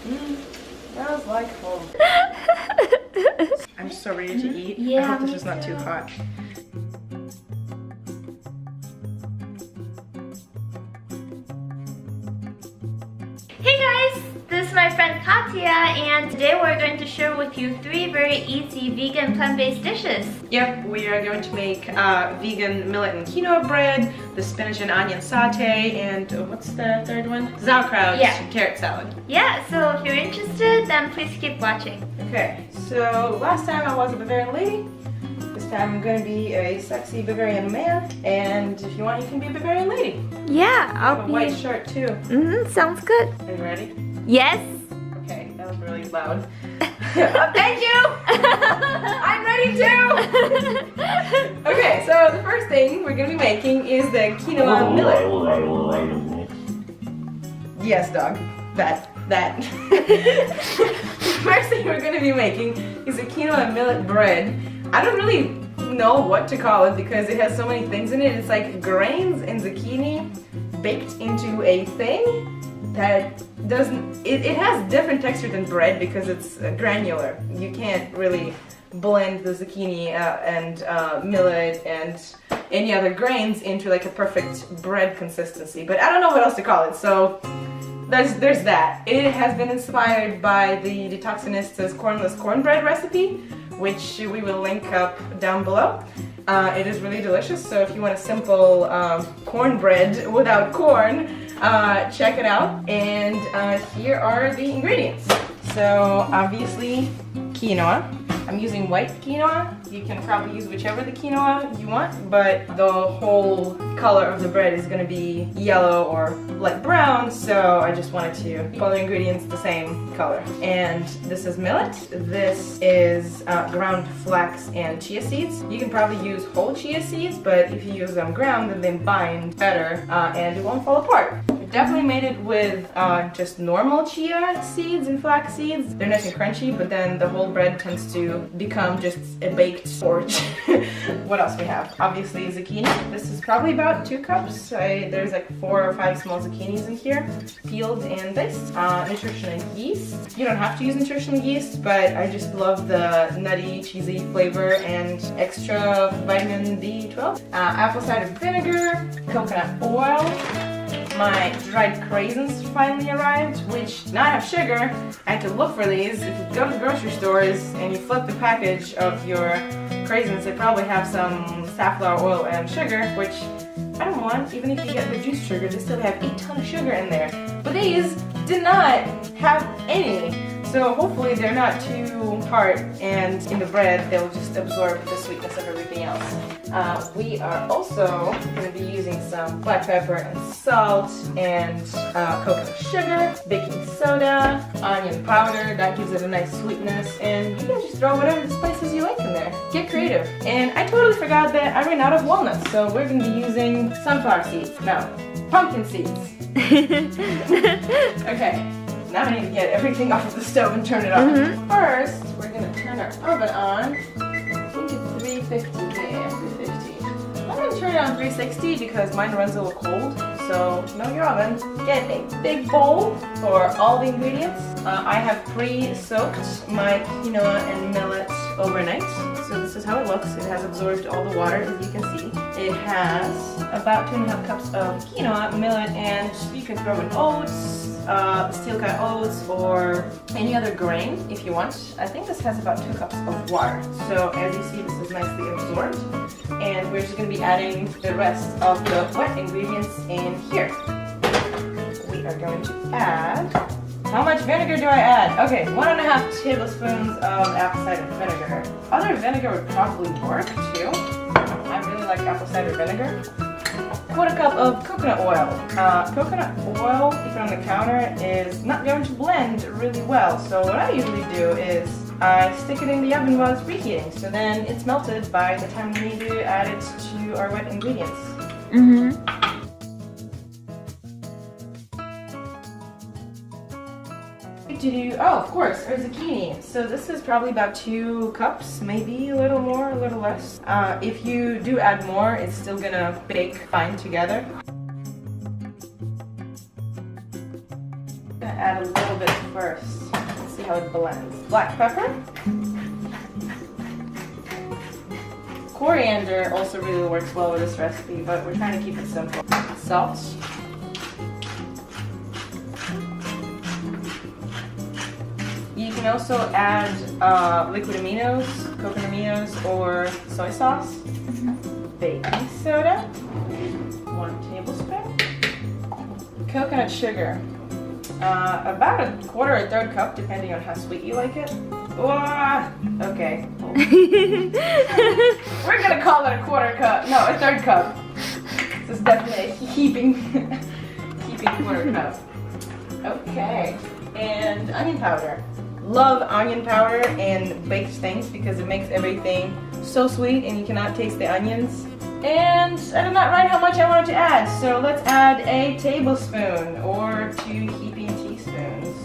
Smells like home. I'm so ready to eat. Yeah, I hope this me is not too too. hot. Hey guys, this is my friend Katya, and today we're going to share with you 3 very easy vegan plant-based dishes. Yep, we are going to make vegan millet and quinoa bread, the spinach and onion saute, and what's the third one? Sauerkraut carrot salad. Yeah, so if you're interested, then please keep watching. Okay, so last time I was a Bavarian lady. This time I'm going to be a sexy Bavarian man, and if you want, you can be a Bavarian lady. Yeah, I have a white shirt too. Sounds good. Are you ready? Yes. Okay, that was really loud. Thank you! I'm ready too! Okay, so the first thing we're going to be making is the quinoa millet. Yes, dog. That. The first thing we're going to be making is a quinoa millet bread. I don't really know what to call it because it has so many things in it. It's like grains and zucchini baked into a thing that doesn't, it has different texture than bread because it's granular. You can't really blend the zucchini and millet and any other grains into like a perfect bread consistency, but I don't know what else to call it, so there's that. It has been inspired by the Detoxinista's cornless cornbread recipe, which we will link up down below. It is really delicious, so if you want a simple cornbread without corn, check it out. And here are the ingredients. So obviously quinoa. I'm using white quinoa. You can probably use whichever the quinoa you want, but the whole color of the bread is going to be yellow or light brown, so I just wanted to keep all the ingredients the same color. And this is millet. This is ground flax and chia seeds. You can probably use whole chia seeds, but if you use them ground, then they bind better and it won't fall apart. Definitely made it with just normal chia seeds and flax seeds. They're nice and crunchy, but then the whole bread tends to become just a baked porridge. What else we have? Obviously zucchini. This is probably about 2 cups. There's like 4 or 5 small zucchinis in here, peeled and diced. Nutritional yeast. You don't have to use nutritional yeast, but I just love the nutty, cheesy flavor and extra vitamin B12. Apple cider vinegar, coconut oil. My dried craisins finally arrived, which now I have sugar. I had to look for these. If you go to the grocery stores and you flip the package of your craisins, they probably have some safflower oil and sugar, which I don't want. Even if you get reduced sugar, they still have a ton of sugar in there. But these did not have any. So hopefully they're not too hard, and in the bread they'll just absorb the sweetness of everything else. We are also going to be using some black pepper and salt and coconut sugar, baking soda, onion powder, that gives it a nice sweetness, and you can just throw whatever spices you like in there. Get creative. And I totally forgot that I ran out of walnuts, so we're going to be using sunflower seeds. No, pumpkin seeds. Okay. Now I need to get everything off of the stove and turn it on. First, we're going to turn our oven on. I think it's 350. Yeah, 350. I'm going to turn it on 360 because mine runs a little cold. So, know your oven. Get a big bowl for all the ingredients. I have pre-soaked my quinoa and millet overnight. So this is how it looks. It has absorbed all the water, as you can see. It has about 2.5 cups of quinoa, millet, and you can throw in oats, steel cut oats, or any other grain if you want. I think this has about 2 cups of water. So as you see, this is nicely absorbed. And we're just going to be adding the rest of the wet ingredients in here. We are going to add... How much vinegar do I add? Okay, 1.5 tablespoons of apple cider vinegar. Other vinegar would probably work too. I really like apple cider vinegar. 1/4 cup of coconut oil. Coconut oil, if on the counter, is not going to blend really well. So what I usually do is I stick it in the oven while it's reheating. So then it's melted by the time we need to add it to our wet ingredients. Oh, of course, our zucchini. So this is probably about 2 cups, maybe a little more, a little less. If you do add more, it's still gonna bake fine together. gonna add a little bit first. Let's see how it blends. Black pepper. Coriander also really works well with this recipe, but we're trying to keep it simple. Salt. You can also add liquid aminos, coconut aminos, or soy sauce. Baking soda, 1 tablespoon. Coconut sugar, about a quarter or third cup, depending on how sweet you like it. Okay. We're gonna call it a quarter cup. No, a third cup. This is definitely a heaping quarter cup. Okay, and onion powder. Love onion powder and baked things because it makes everything so sweet and you cannot taste the onions. And I did not write how much I wanted to add, so let's add a tablespoon or 2 heaping teaspoons.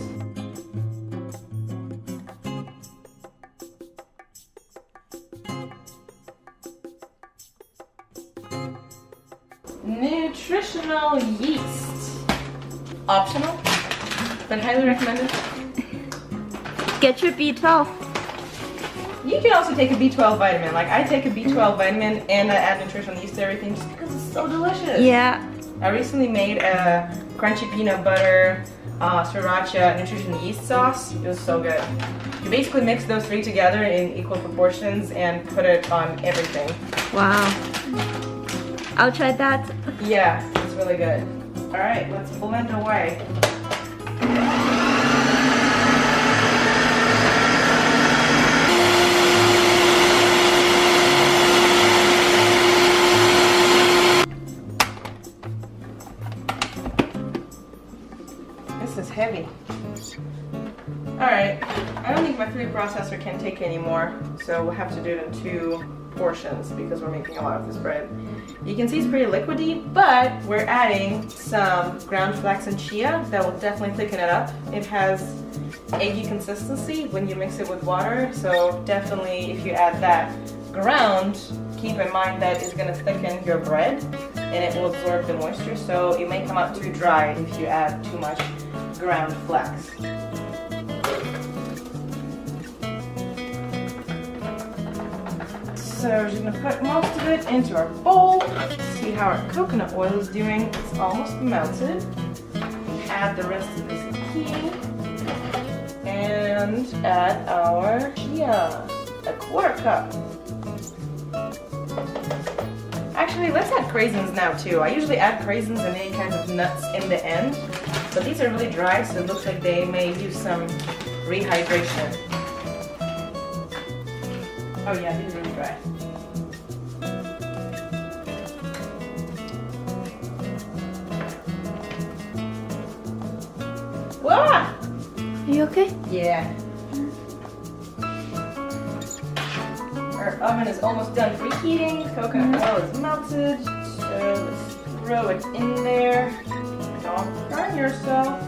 Nutritional yeast. Optional, but highly recommended. Get your B12. You can also take a B12 vitamin. Like I take a B12 vitamin and I add nutritional yeast to everything just because it's so delicious. Yeah. I recently made a crunchy peanut butter, sriracha nutritional yeast sauce. It was so good. You basically mix those 3 together in equal proportions and put it on everything. Wow. I'll try that. Yeah, it's really good. All right, let's blend away. This is heavy. Alright, I don't think my food processor can take anymore, so we'll have to do it in 2 portions because we're making a lot of this bread. You can see it's pretty liquidy, but we're adding some ground flax and chia that will definitely thicken it up. It has eggy consistency when you mix it with water, so definitely if you add that ground, keep in mind that it's going to thicken your bread and it will absorb the moisture, so it may come out too dry if you add too much ground flax. So we're just going to put most of it into our bowl. See how our coconut oil is doing. It's almost melted. Add the rest of the zucchini and add our chia, a quarter cup. Actually, let's add craisins now too. I usually add craisins and any kinds of nuts in the end, but these are really dry, so it looks like they may use some rehydration. Oh yeah, these are really dry. Wah! Are you okay? Yeah. Our oven is almost done preheating. Coconut oil is melted. So let's throw it in there. Don't burn yourself.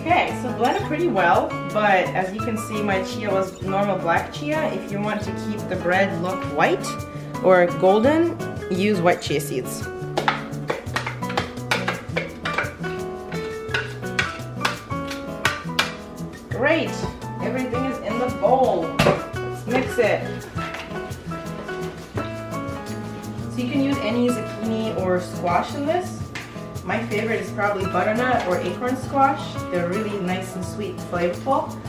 Okay, so blend it pretty well, but as you can see my chia was normal black chia. If you want to keep the bread look white or golden, use white chia seeds. Great, everything is in the bowl. Let's mix it. So you can use any zucchini or squash in this. My favorite is probably butternut or acorn squash. They're really nice and sweet, flavorful.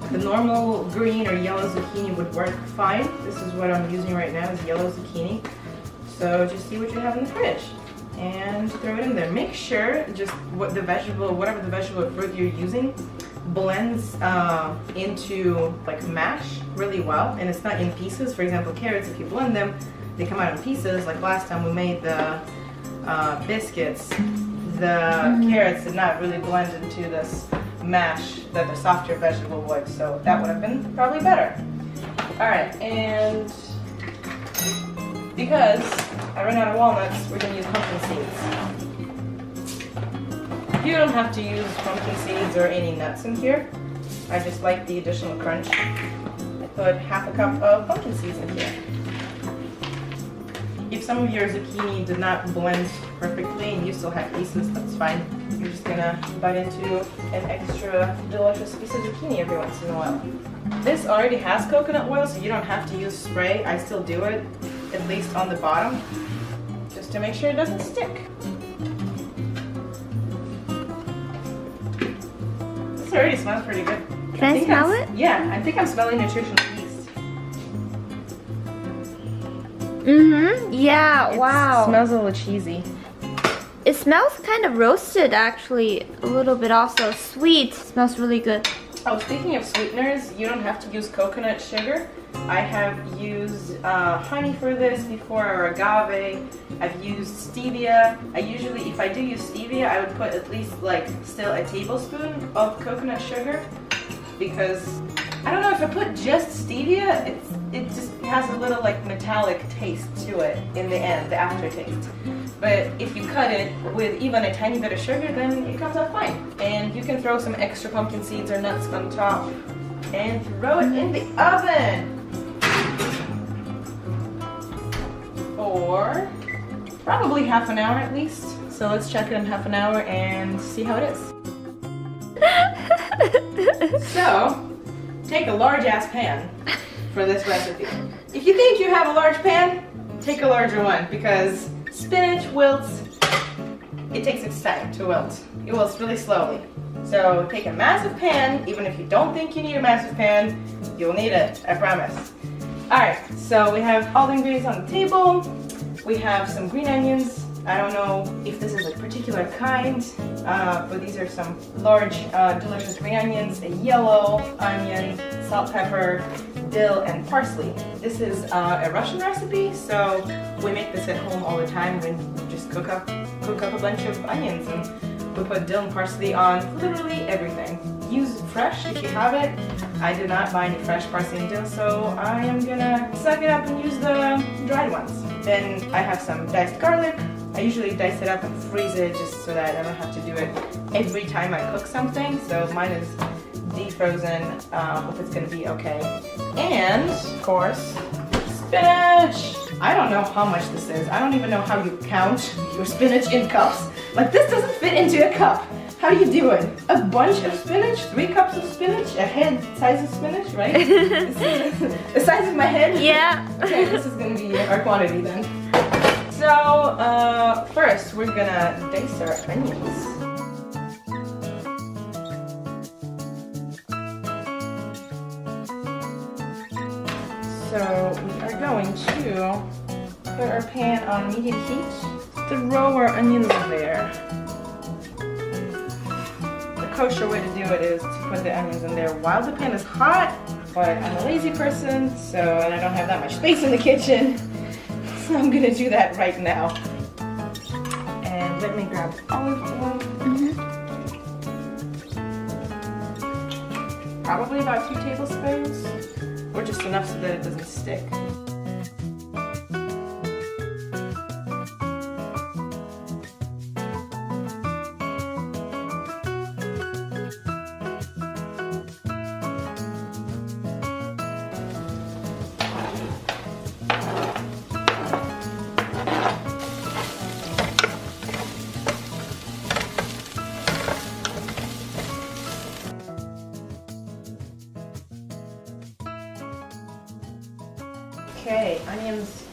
The normal green or yellow zucchini would work fine. This is what I'm using right now, is yellow zucchini. So just see what you have in the fridge and throw it in there. Make sure just whatever the vegetable or fruit you're using blends into like mash really well, and it's not in pieces. For example, carrots, if you blend them, they come out in pieces. Like last time we made the biscuits, the carrots did not really blend into this mash that the softer vegetable would, so that would have been probably better. Alright, and because I ran out of walnuts, we're going to use pumpkin seeds. You don't have to use pumpkin seeds or any nuts in here. I just like the additional crunch. I put half a cup of pumpkin seeds in here. If some of your zucchini did not blend perfectly and you still have pieces, that's fine. You're just gonna bite into an extra delicious piece of zucchini every once in a while. This already has coconut oil, so you don't have to use spray. I still do it, at least on the bottom, just to make sure it doesn't stick. This already smells pretty good. Can I smell it? Yeah, I think I'm smelling nutritional yeast. Mm-hmm. Yeah, wow. It smells a little cheesy. It smells kind of roasted actually, a little bit also. Sweet. Smells really good. Oh, speaking of sweeteners, you don't have to use coconut sugar. I have used honey for this before, or agave. I've used stevia. I usually, if I do use stevia, I would put at least like still a tablespoon of coconut sugar, because I don't know, if I put just stevia, it just has a little like metallic taste to it in the end, the aftertaste. But if you cut it with even a tiny bit of sugar, then it comes out fine. And you can throw some extra pumpkin seeds or nuts on top and throw it in the oven for probably half an hour at least. So let's check it in half an hour and see how it is. So, take a large ass pan for this recipe. If you think you have a large pan, take a larger one, because spinach wilts, it takes its time to wilt. It wilts really slowly. So take a massive pan. Even if you don't think you need a massive pan, you'll need it, I promise. Alright, so we have all the ingredients on the table. We have some green onions. I don't know if this is a particular kind, but these are some large, delicious green onions, a yellow onion, salt, pepper, dill, and parsley. This is a Russian recipe, so we make this at home all the time. We just cook up a bunch of onions, and we put dill and parsley on literally everything. Use fresh if you have it. I did not buy any fresh parsley and dill, so I am gonna suck it up and use the dried ones. Then I have some diced garlic. I usually dice it up and freeze it just so that I don't have to do it every time I cook something. So mine is defrozen. Hope it's gonna be okay. And of course, spinach. I don't know how much this is. I don't even know how you count your spinach in cups. Like, this doesn't fit into a cup. How do you do it? A bunch of spinach? 3 cups of spinach? A head size of spinach, right? The size of my head? Yeah. Okay, this is gonna be our quantity then. So, first we're gonna dice our onions. So, we are going to put our pan on medium heat. Throw our onions in there. The kosher way to do it is to put the onions in there while the pan is hot, but I'm a lazy person, and I don't have that much space in the kitchen. So I'm gonna do that right now. And let me grab olive oil. Probably about 2 tablespoons, or just enough so that it doesn't stick. Okay, onions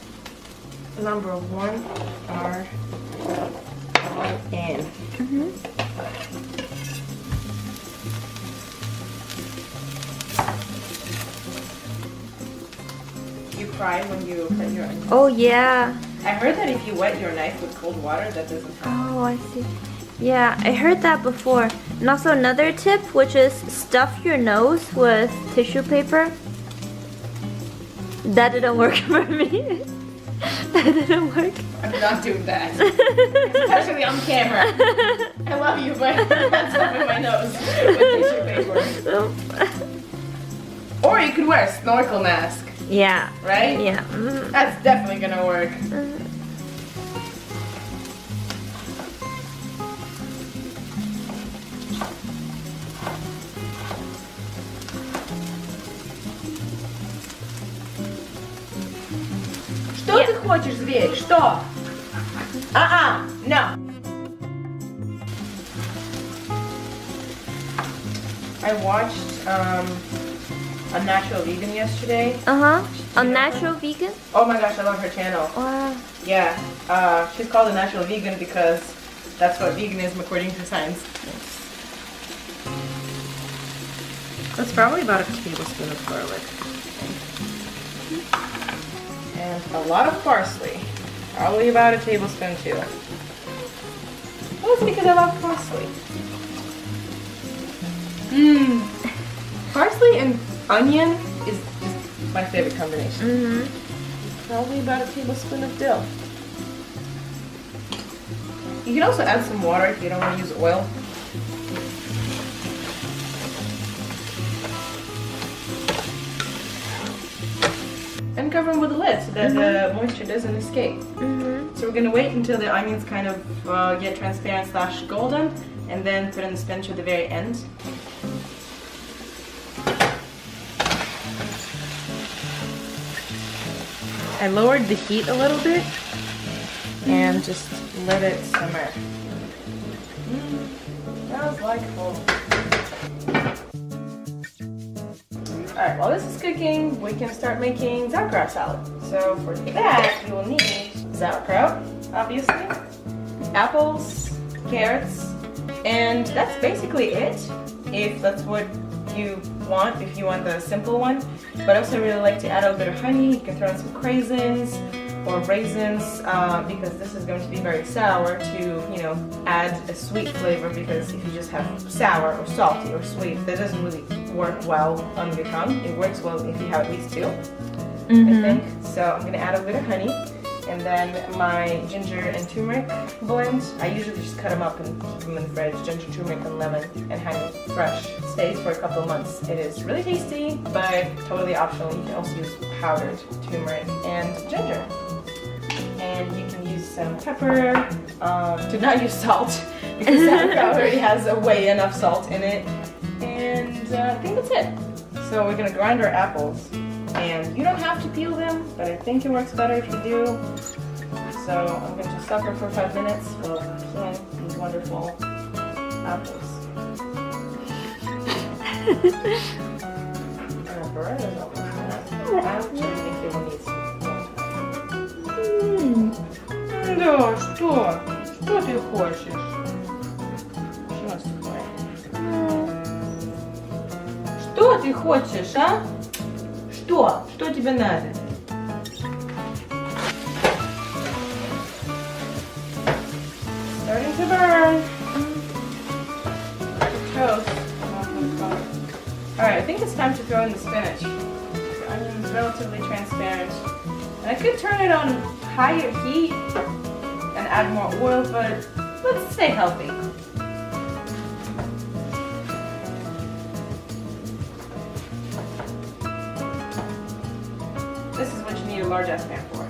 number 1 are in. You cry when you cut your onions? Oh yeah. I heard that if you wet your knife with cold water, that doesn't happen. Oh, I see. Yeah, I heard that before. And also another tip, which is stuff your nose with tissue paper. That didn't work for me. That didn't work. I'm not doing that. Especially on camera. I love you, but that's stuff in my nose with tissue paper. Or you could wear a snorkel mask. Yeah. Right? Yeah. That's definitely gonna work. хочешь, зверь? Что? No. I watched a natural vegan yesterday. A natural vegan? Oh my gosh, I love her channel. Wow. Yeah, she's called a natural vegan because that's what veganism according to science is. That's probably about a tablespoon of garlic. And a lot of parsley. Probably about a tablespoon too. Well, it's because I love parsley. Parsley and onion is just my favorite combination. Probably about a tablespoon of dill. You can also add some water if you don't want to use oil. And cover them with a lid so that the moisture doesn't escape. So we're going to wait until the onions kind of get transparent / golden, and then put in the spinach at the very end. I lowered the heat a little bit and just let it simmer. Smells like home. Alright, while this is cooking, we can start making sauerkraut salad. So for that, you will need sauerkraut, obviously, apples, carrots, and that's basically it, if that's what you want, if you want the simple one. But I also really like to add a little bit of honey. You can throw in some craisins or raisins because this is going to be very sour, to, you know, add a sweet flavor, because if you just have sour or salty or sweet, that doesn't really work well on your tongue. It works well if you have at least two, I think. So I'm going to add a bit of honey, and then my ginger and turmeric blend. I usually just cut them up and keep them in the fridge. Ginger, turmeric, and lemon, and honey, fresh. Stays for a couple of months. It is really tasty, but totally optional. You can also use powdered turmeric and ginger. And you can use some pepper. Do not use salt, because sauerkraut already has way enough salt in it. And I think that's it. So we're gonna grind our apples, and you don't have to peel them, but I think it works better if you do. So I'm going to stop her for 5 minutes while I peel these wonderful apples. Our bread is almost done. I actually think it will need some. Да, что? Что ты хочешь? Сейчас, что ты хочешь, а? Что? Что тебе надо? Starting to burn. Toast. Alright, I think it's time to throw in the spinach. The onion is relatively transparent. And I could turn it on higher heat and add more oil, but let's stay healthy. This is what you need a large ass pan for.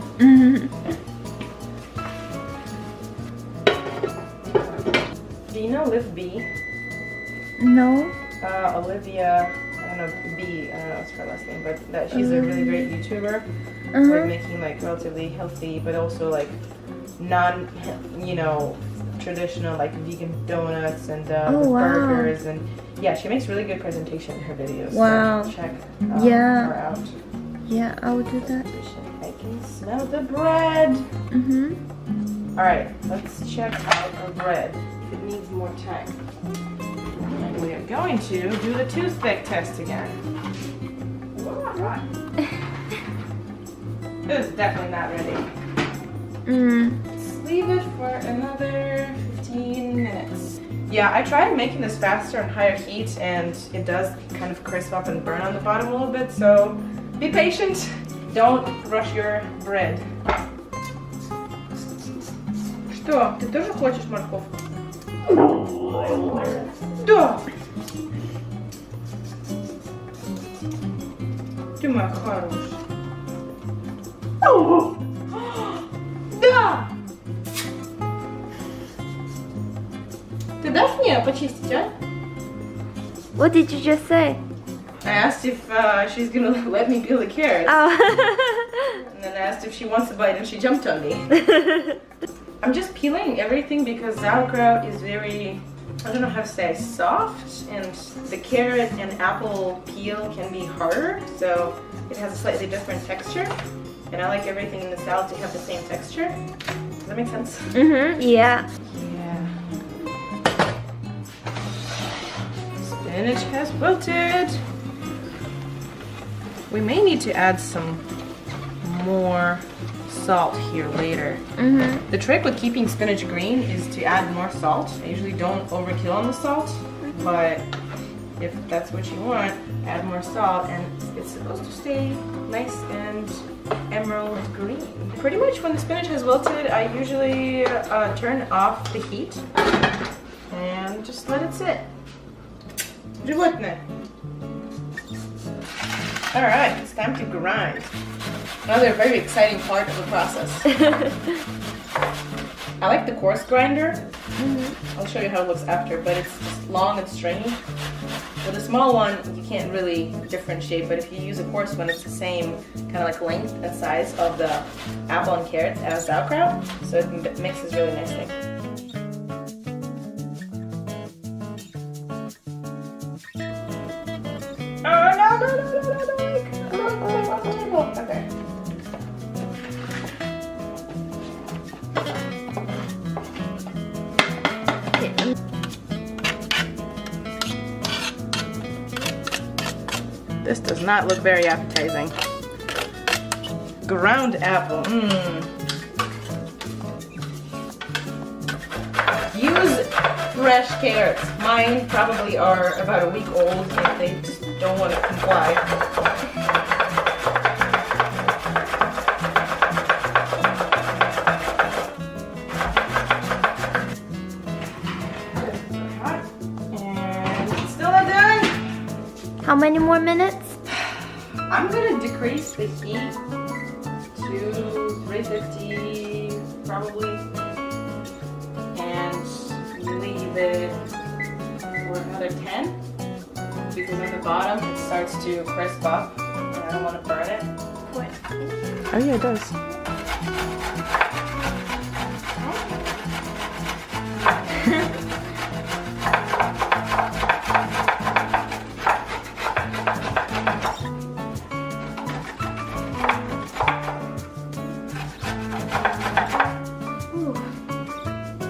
Do you know Liv B? No. Olivia, I don't know, B, I don't know what's her last name, but that she's a really great YouTuber. Like making like relatively healthy, but also like non, you know, traditional like vegan donuts and burgers, and yeah, she makes really good presentation in her videos. Wow. So check her out. Yeah, I will do that. I can smell the bread. Alright, let's check out our bread. If it needs more time. And we are going to do the toothpick test again. This is definitely not ready. Let's leave it for another 15 minutes. Yeah, I tried making this faster on higher heat, and it does kind of crisp up and burn on the bottom a little bit, so be patient. Don't rush your bread. Что? Ты тоже хочешь морковку? Да! Ты моя хорошая. Да! Ты дашь мне почистить, а? What did you just say? I asked if she's gonna let me peel the carrots. Oh. And then I asked if she wants a bite and she jumped on me. I'm just peeling everything because sauerkraut is very, I don't know how to say, soft, and the carrot and apple peel can be harder, so it has a slightly different texture. And I like everything in the salad to have the same texture. Does that make sense? Mm-hmm, yeah. Yeah. Spinach has wilted. We may need to add some more salt here later. Mm-hmm. The trick with keeping spinach green is to add more salt. I usually don't overkill on the salt, but if that's what you want, add more salt, and it's supposed to stay nice and emerald green. Pretty much when the spinach has wilted, I usually turn off the heat and just let it sit. Животное. Alright, it's time to grind. Another very exciting part of the process. I like the coarse grinder. Mm-hmm. I'll show you how it looks after, but it's just long and stringy. With a small one, you can't really differentiate, but if you use a coarse one, it's the same kind of like length and size of the apple and carrots as sauerkraut, so it mixes really nicely. Oh, no. Okay. This does not look very appetizing. Ground apple. Use fresh carrots. Mine probably are about a week old if they just don't want to comply. And it's still not done. How many more minutes? I'm gonna decrease the heat to 350 probably, and leave it for another 10 because at the bottom it starts to crisp up and I don't want to burn it. Oh yeah, it does.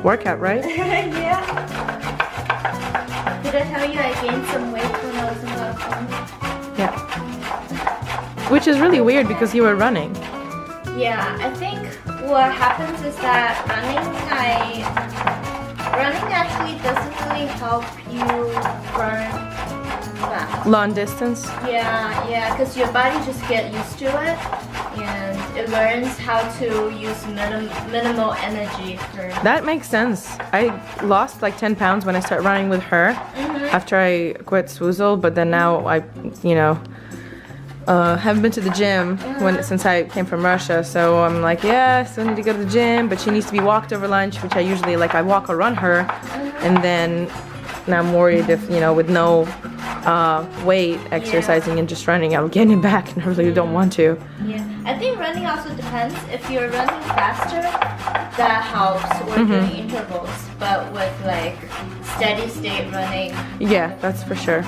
Workout, right? Yeah. Did I tell you I gained some weight when I was in California? Yeah. Which is really weird because you were running. Yeah, I think what happens is that running actually doesn't really help you burn fat. Long distance? Yeah, because your body just get used to it and it learns how to use minimal energy for... That makes sense. I lost like 10 pounds when I started running with her after I quit Swoozle, but then now I, haven't been to the gym since I came from Russia, so I'm like, yeah, I still need to go to the gym, but she needs to be walked over lunch, which I usually like. I walk or run her, and then now I'm worried if with no weight exercising and just running, I'll get it back, and I really don't want to. Yeah, I think running also depends. If you're running faster, that helps, or doing intervals, but with like steady state running. Yeah, that's for sure.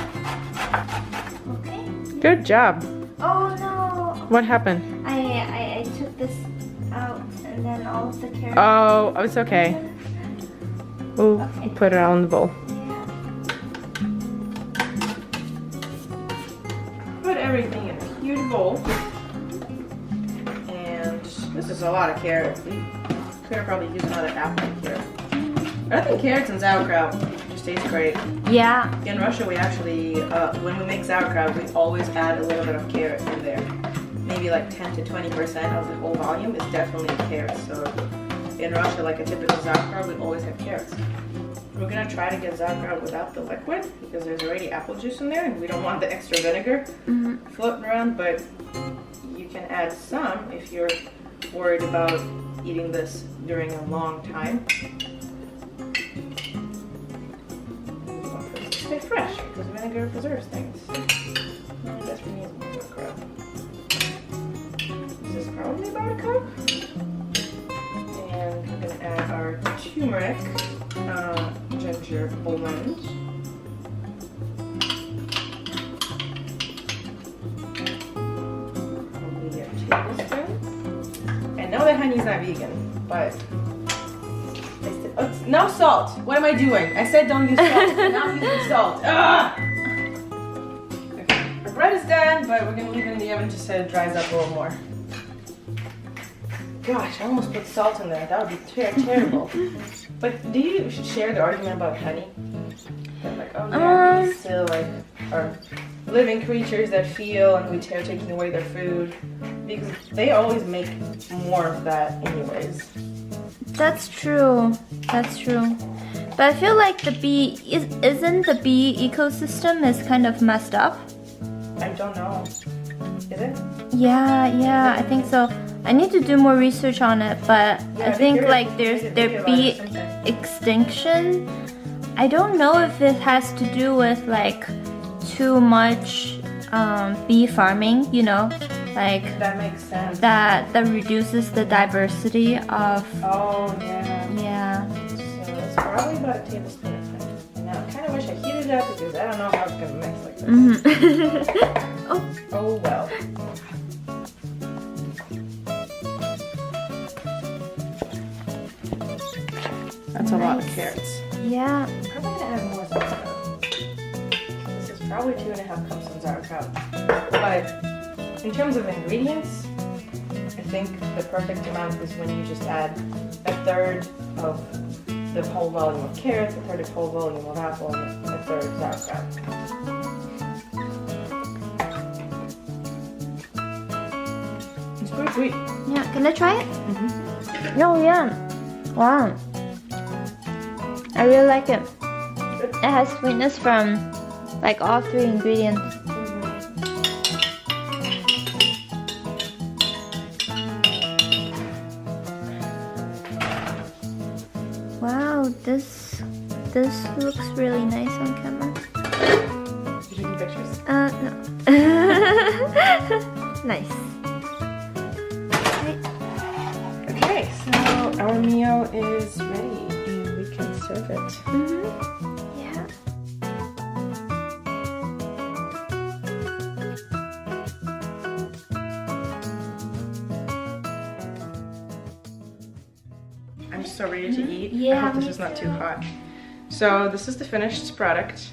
Okay. Good job. Oh no! What happened? I took this out and then all of the carrots. Oh, it's okay. We'll put it all in the bowl. Put everything in a huge bowl. And this is a lot of carrots. We could probably use another apple here. I think carrots and sauerkraut just taste great. Yeah. In Russia, we actually, when we make sauerkraut, we always add a little bit of carrot in there. Maybe like 10 to 20% of the whole volume is definitely carrots. So in Russia, like a typical sauerkraut, we always have carrots. We're gonna try to get sauerkraut without the liquid because there's already apple juice in there and we don't want the extra vinegar floating around, but you can add some if you're worried about eating this during a long time. You want this to stay fresh because vinegar preserves things. I guess we need more sauerkraut. This is probably about turmeric, ginger blend. Probably a tablespoon. I know that honey's not vegan, but no salt. What am I doing? I said don't use salt. Now I'm using salt. Ah! Okay. Our bread is done, but we're gonna leave it in the oven just so it dries up a little more. Gosh, I almost put salt in there. That would be terrible. But do you share the argument about honey? That like, oh yeah, bees still like are living creatures that feel, and we are taking away their food because they always make more of that anyways. That's true. That's true. But I feel like the bee isn't the bee ecosystem is kind of messed up. I don't know. Is it? Yeah, I think so. I need to do more research on it, but Yeah, I think like there bee extinction. I don't know if it has to do with like too much bee farming, you know, like That makes sense. that reduces the diversity of. Oh yeah. Yeah. So it's probably about a tablespoon of honey. And now I kind of wish I heated it up because I don't know how it's gonna mix like this. Mm-hmm. Oh well. That's a lot of carrots. Yeah. Probably gonna add more sauerkraut. This is probably 2.5 cups of sauerkraut. But in terms of ingredients, I think the perfect amount is when you just add 1/3 of the whole volume of carrots, 1/3 of whole volume of apple, and 1/3 sauerkraut. It's pretty sweet. Yeah. Can I try it? Oh yeah. Wow. I really like it. It has sweetness from like all 3 ingredients. Wow, this looks really nice on camera. Did you take pictures? No. Nice. Okay, so our meal is ready and we can serve it. Yeah. I'm so ready to eat. Yeah, I hope this me is not too hot. So this is the finished product.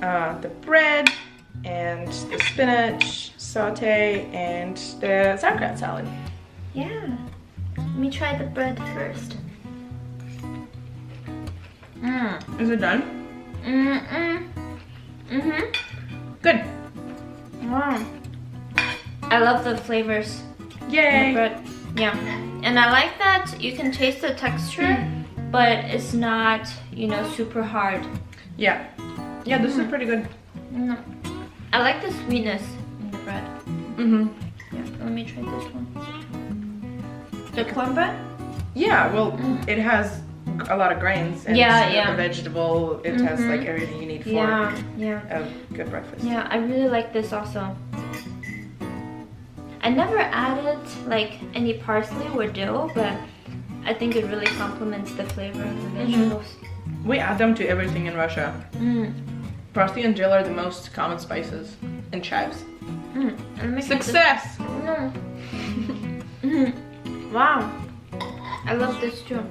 The bread and the spinach saute and the sauerkraut salad. Yeah. Let me try the bread first. Is it done? Good. Wow. I love the flavors. Yay. The bread. Yeah. And I like that you can taste the texture, but it's not, you know, super hard. Yeah. Yeah, this is pretty good. I like the sweetness in the bread. Yeah, let me try this one. The cornbread? Yeah, well, it has a lot of grains and Yeah. a vegetable. It has like everything you need for Yeah. a good breakfast. Yeah, I really like this also. I never added like any parsley or dill, but I think it really complements the flavor of the vegetables. We add them to everything in Russia. Parsley and dill are the most common spices in chives. Success! Wow, I love this too.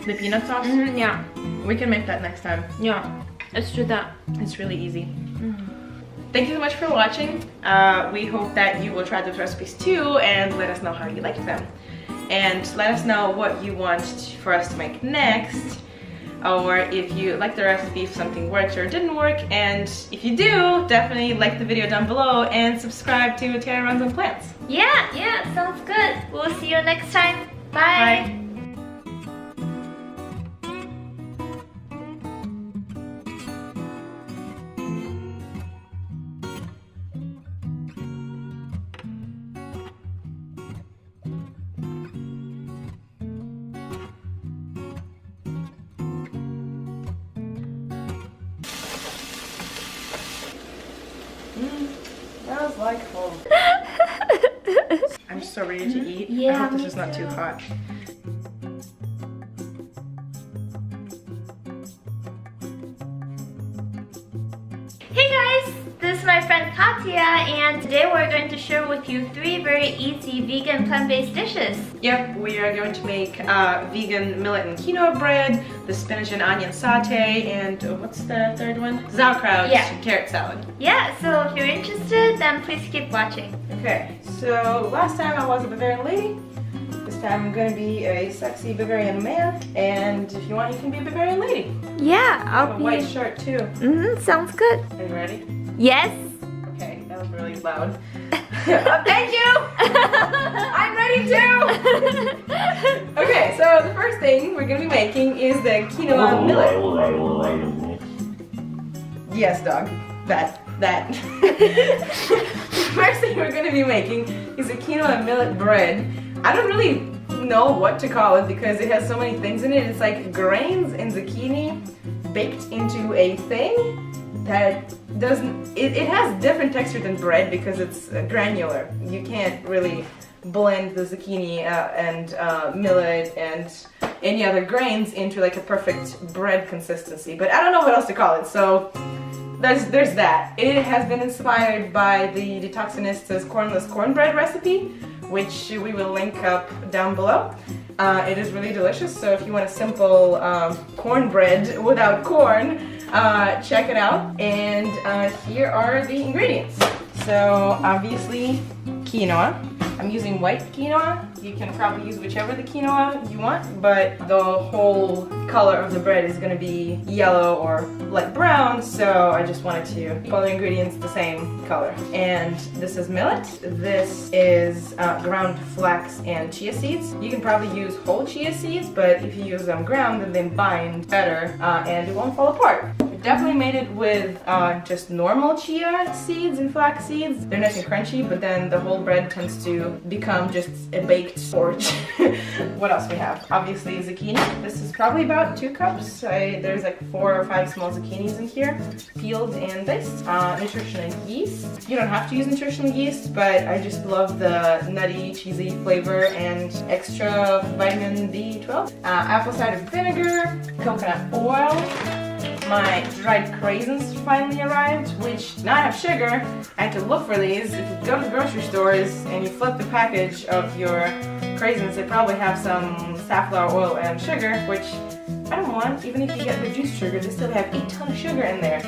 The peanut sauce? Yeah, We can make that next time. yeah, let's do that. It's really easy. Thank you so much for watching. We hope that you will try those recipes too and let us know how you liked them. And let us know what you want for us to make next, or if you like the recipe, if something worked or didn't work. And if you do, definitely like the video down below and subscribe to Hera Runs on Plants. Yeah, sounds good. We'll see you next time. Bye. Bye. Smells like home. I'm so ready to eat. Yeah, I hope this me is not too hot. Hey guys, this is my friend Katya, and today we're going to share with you 3 very easy vegan plant-based dishes. Yep, we are going to make vegan millet and quinoa bread, the spinach and onion satay, and what's the third one? Sauerkraut carrot salad. Yeah, so if you're interested, then please keep watching. Okay, so last time I was a Bavarian lady. This time I'm going to be a sexy Bavarian man, and if you want, you can be a Bavarian lady. Yeah, I have a white shirt too. Sounds good. Are you ready? Yes. Okay, that was really loud. Thank you! I'm ready too! Okay, so the first thing we're going to be making is the quinoa millet. Yes, dog. That. First thing we're going to be making is a quinoa millet bread. I don't really know what to call it because it has so many things in it. It's like grains and zucchini baked into a thing that doesn't, it has different texture than bread because it's granular. You can't really blend the zucchini and millet and any other grains into like a perfect bread consistency, but I don't know what else to call it, so there's that. It has been inspired by the Detoxinista's cornless cornbread recipe, which we will link up down below. It is really delicious, so if you want a simple cornbread without corn, check it out. And here are the ingredients. So obviously quinoa. I'm using white quinoa. You can probably use whichever the quinoa you want, but the whole color of the bread is going to be yellow or light brown, so I just wanted to keep all the ingredients the same color. And this is millet. This is ground flax and chia seeds. You can probably use whole chia seeds, but if you use them ground, then they bind better and it won't fall apart. Definitely made it with just normal chia seeds and flax seeds. They're nice and crunchy, but then the whole bread tends to become just a baked porridge. What else we have? Obviously zucchini. This is probably about 2 cups. There's like 4 or 5 small zucchinis in here, peeled and diced. Nutritional yeast. You don't have to use nutritional yeast, but I just love the nutty, cheesy flavor and extra vitamin B12. Apple cider vinegar, coconut oil. My dried craisins finally arrived, which did not have sugar. I had to look for these. If you go to the grocery stores and you flip the package of your craisins, they probably have some safflower oil and sugar, which I don't want. Even if you get reduced sugar, they still have a ton of sugar in there.